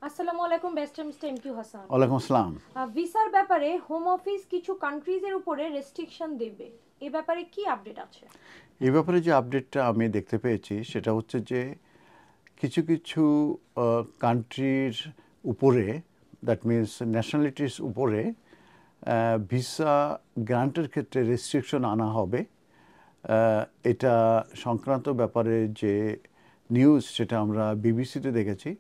আসসালামু আলাইকুম barrister mister MQ Hasan. ওয়ালাইকুম আসসালাম। ভিসার ব্যাপারে হোম অফিস কিছু কান্ট্রিজের উপরে রেস্ট্রিকশন দেবে, এ ব্যাপারে কি আপডেট আছে? এই ব্যাপারে যে আপডেটটা আমি দেখতে পেয়েছি সেটা হচ্ছে যে কিছু কিছু কান্ট্রির উপরে, দ্যাট মিনস ন্যাশনালিটিস উপরে ভিসা গ্রান্টের ক্ষেত্রে রেস্ট্রিকশন আনা হবে। এটা সংক্রান্ত ব্যাপারে যে নিউজ সেটা আমরা বিবিসিতে দেখেছি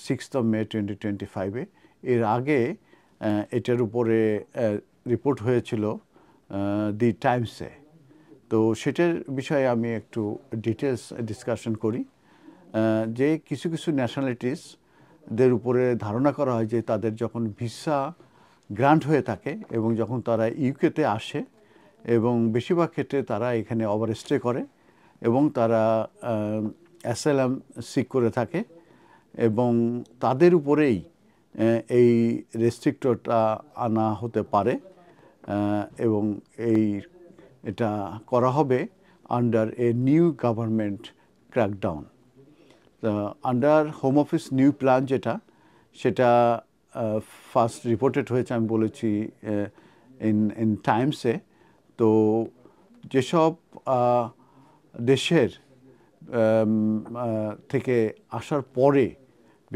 6 মে 2025-এ। এর আগে এটার উপরে রিপোর্ট হয়েছিল দি টাইমসে। তো সেটার বিষয়ে আমি একটু ডিটেলস ডিসকাশন করি। যে কিছু কিছু ন্যাশনালিটিসদের উপরে ধারণা করা হয় যে তাদের যখন ভিসা গ্রান্ট হয়ে থাকে এবং যখন তারা ইউকেতে আসে এবং বেশিরভাগ ক্ষেত্রে তারা এখানে ওভারস্টে করে এবং তারা অ্যাসাইলাম সিক করে থাকে এবং তাদের উপরেই এই রেস্ট্রিক্টরটা আনা হতে পারে এবং এটা করা হবে under a new government crackdown. Under home office new plan সেটা ফার্স্ট রিপোর্টেড হয়েছে, আমি বলেছি ইন টাইমসে। তো যেসব দেশের থেকে আসার পরে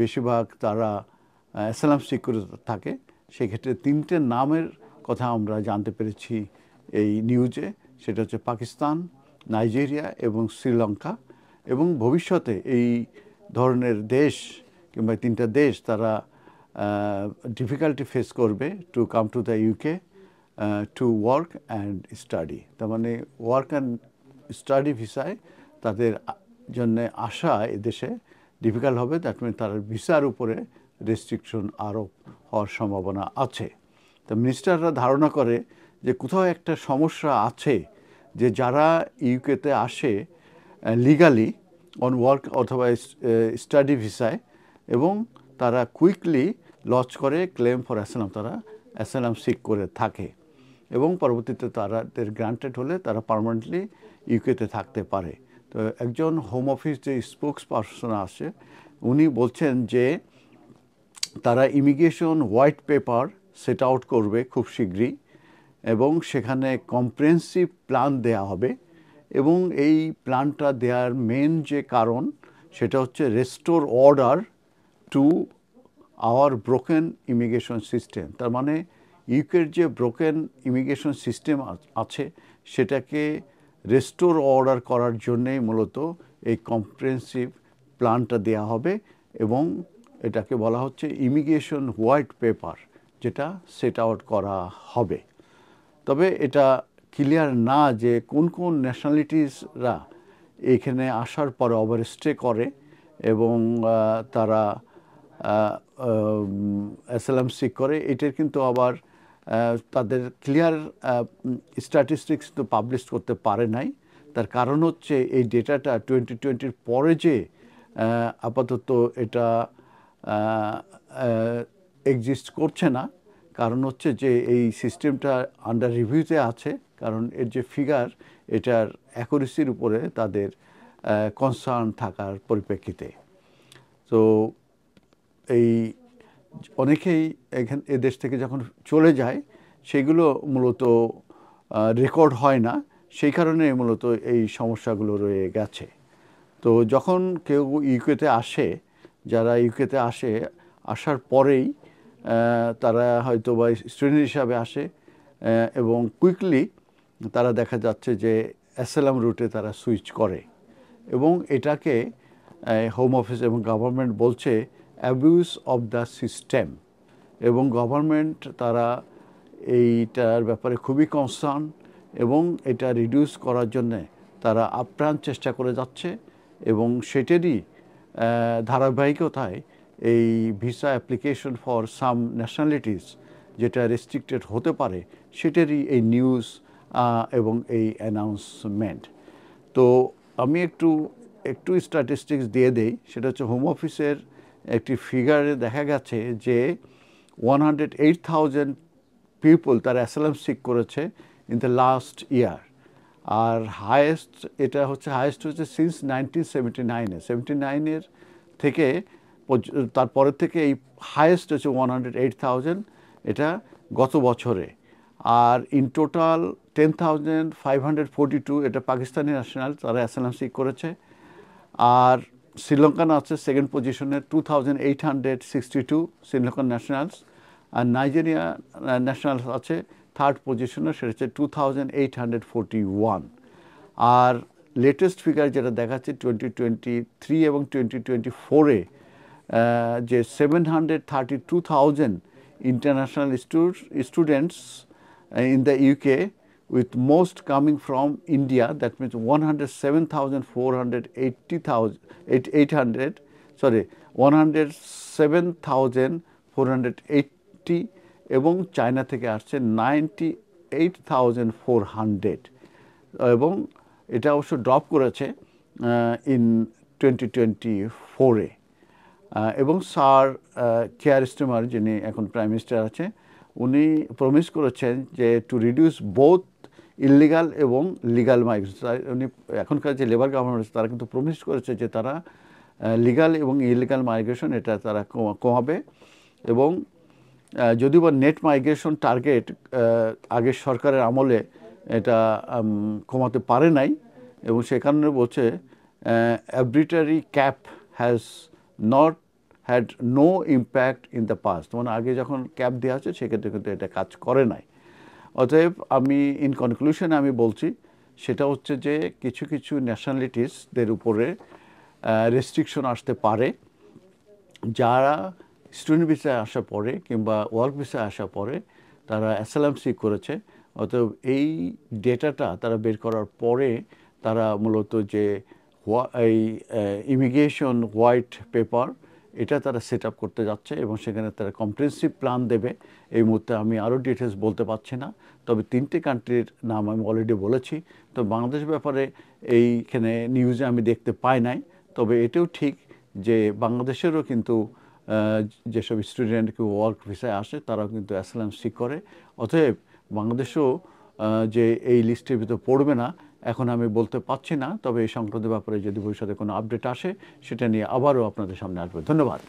বেশিরভাগ তারা অ্যাসাইলাম সিক করে থাকে, সেক্ষেত্রে তিনটে নামের কথা আমরা জানতে পেরেছি এই নিউজে। সেটা হচ্ছে পাকিস্তান, নাইজেরিয়া এবং শ্রীলঙ্কা। এবং ভবিষ্যতে এই ধরনের দেশ কিংবা তিনটা দেশ তারা ডিফিকাল্টি ফেস করবে to come to the UK to work and study. তার মানে ওয়ার্ক অ্যান্ড স্টাডি ভিসায় তাদের জন্যে আসা এদেশে ডিফিকাল্ট হবে। দ্যাট মিন তার ভিসার উপরে রেস্ট্রিকশন আরোপ হওয়ার সম্ভাবনা আছে। তো মিনিস্টাররা ধারণা করে যে কোথাও একটা সমস্যা আছে, যে যারা ইউকেতে আসে লিগালি অন ওয়ার্ক অথবা স্টাডি ভিসায় এবং তারা কুইকলি লজ করে ক্লেম ফর অ্যাসাইলাম, তারা অ্যাসাইলাম সিক করে থাকে এবং পরবর্তীতে তাদের গ্রান্টেড হলে তারা পার্মানেন্টলি ইউকেতে থাকতে পারে। তো একজন হোম অফিস যে স্পোক্স পারসন আছে উনি বলছেন যে তারা immigration white paper set out করবে খুব শীঘ্রই এবং সেখানে কম্প্রিহেনসিভ প্ল্যান দেয়া হবে এবং এই প্ল্যানটা দেওয়ার মেন যে কারণ সেটা হচ্ছে restore order to our broken immigration system. তার মানে ইউকের যে ব্রোকেন ইমিগ্রেশন সিস্টেম আছে সেটাকে রেস্টোর অর্ডার করার জন্যেই মূলত এই কম্প্রিহেনসিভ প্ল্যানটা দেয়া হবে এবং এটাকে বলা হচ্ছে ইমিগ্রেশন হোয়াইট পেপার, যেটা সেট আউট করা হবে। তবে এটা ক্লিয়ার না যে কোন কোন ন্যাশনালিটিসরা এখানে আসার পরে ওভারস্টে করে এবং তারা অ্যাসাইলাম সিক করে। এটার কিন্তু আবার তাদের ক্লিয়ার স্ট্যাটিস্টিক্স তো পাবলিশ করতে পারে নাই। তার কারণ হচ্ছে এই ডেটাটা 2020-র পরে যে আপাতত এটা এক্সিস্ট করছে না। কারণ হচ্ছে যে এই সিস্টেমটা আন্ডার রিভিউতে আছে, কারণ এর যে ফিগার এটার অ্যাকুরেসির উপরে তাদের কনসার্ন থাকার পরিপ্রেক্ষিতে। তো এই অনেকেই এদেশ থেকে যখন চলে যায় সেগুলো মূলত রেকর্ড হয় না, সেই কারণে মূলত এই সমস্যাগুলো রয়ে গেছে। তো যখন কেউ ইউকেতে আসে, যারা ইউকেতে আসার পরেই তারা হয়তো বা স্টুডেন্ট হিসাবে আসে এবং কুইকলি তারা দেখা যাচ্ছে যে অ্যাসাইলাম রুটে তারা সুইচ করে এবং এটাকে হোম অফিস এবং গভর্নমেন্ট বলছে অ্যাবিউজ অফ দ্য সিস্টেম। এবং গভর্নমেন্ট তারা এইটার ব্যাপারে খুবই কনসার্ন এবং এটা রিডিউস করার জন্যে তারা আপ্রাণ চেষ্টা করে যাচ্ছে এবং সেটারই ধারাবাহিকতায় এই visa application for some nationalities যেটা রেস্ট্রিক্টেড হতে পারে সেটারই এই নিউজ এবং এই অ্যানাউন্সমেন্ট। তো আমি একটু স্ট্যাটিস্টিক্স দিয়ে দেই। সেটা হচ্ছে হোম অফিসের একটি ফিগারে দেখা গেছে যে 108,000 পিপল তারা অ্যাসাইলাম সিক করেছে ইন দ্য লাস্ট ইয়ার। আর হায়েস্ট হচ্ছে সিন্স 1979-এ থেকে তারপরের থেকে এই হায়েস্ট হচ্ছে 108,000, এটা গত বছরে। আর ইন টোটাল 10,542 এটা পাকিস্তানি ন্যাশনাল, তারা অ্যাসাইলাম সিক করেছে। আর শ্রীলঙ্কান আছে সেকেন্ড পজিশনে, 2,862 শ্রীলঙ্কান ন্যাশনালস। আর নাইজেরিয়া ন্যাশনালস আছে থার্ড পজিশনে, সেটা হচ্ছে 2,841। আর লেটেস্ট ফিগার যেটা দেখাচ্ছে 2023 এবং 2024-এ যে 732,000 international students in the UK, with most coming from India. That means 107,480 এবং চায়না থেকে আসছে 98,400, এবং এটা অবশ্য ড্রপ করেছে ইন 2024-এ। এবং স্যার কেয়ার স্টারমার, যিনি এখন প্রাইম মিনিস্টার আছে, উনি প্রমিস করেছেন যে টু রিডিউস বোথ ইললিগাল এবং লিগাল মাইগ্রেশন। উনি এখনকার যে লেবার গভর্নমেন্ট তারা কিন্তু প্রমিস করেছে যে তারা লিগাল এবং ইললিগাল মাইগ্রেশন এটা তারা কমাবে। এবং যদিও বা নেট মাইগ্রেশন টার্গেট আগের সরকারের আমলে এটা কমাতে পারে নাই, এবং সে কারণে বলছে arbitrary cap has not had no impact in the past, মানে আগে যখন ক্যাপ দেওয়া আছে সেক্ষেত্রে কিন্তু এটা কাজ করে নাই। অতএব আমি ইন কনক্লুশনে আমি বলছি সেটা হচ্ছে যে কিছু কিছু ন্যাশনালিটিসদের উপরে রেস্ট্রিকশন আসতে পারে, যারা স্টুডেন্ট ভিসায় আসার পরে কিংবা ওয়ার্ক ভিসায় আসার পরে তারা অ্যাসাইলাম সিক করেছে। অতএব এই ডেটাটা তারা বের করার পরে তারা মূলত যে এই ইমিগ্রেশন হোয়াইট পেপার এটা তারা সেট আপ করতে যাচ্ছে, এবং সেখানে তারা কম্প্রিহেনসিভ প্ল্যান দেবে। এই মুহূর্তে আমি আরও ডিটেলস বলতে পারছি না, তবে 3টে কান্ট্রির নাম আমি অলরেডি বলেছি। তো বাংলাদেশ ব্যাপারে এইখানে নিউজে আমি দেখতে পাই নাই, তবে এটাও ঠিক যে বাংলাদেশেরও কিন্তু যেসব স্টুডেন্ট কেউ ওয়ার্ক ভিসায় আসে তারাও কিন্তু অ্যাসাইলাম সিক করে। অতএব বাংলাদেশও যে এই লিস্টের ভিতর পড়বে না এখন আমি বলতে পারছি না, তবে এই সংক্রান্ত ব্যাপারে যদি ভবিষ্যতে কোনো আপডেট আসে সেটা নিয়ে আবারও আপনাদের সামনে আসবে। ধন্যবাদ।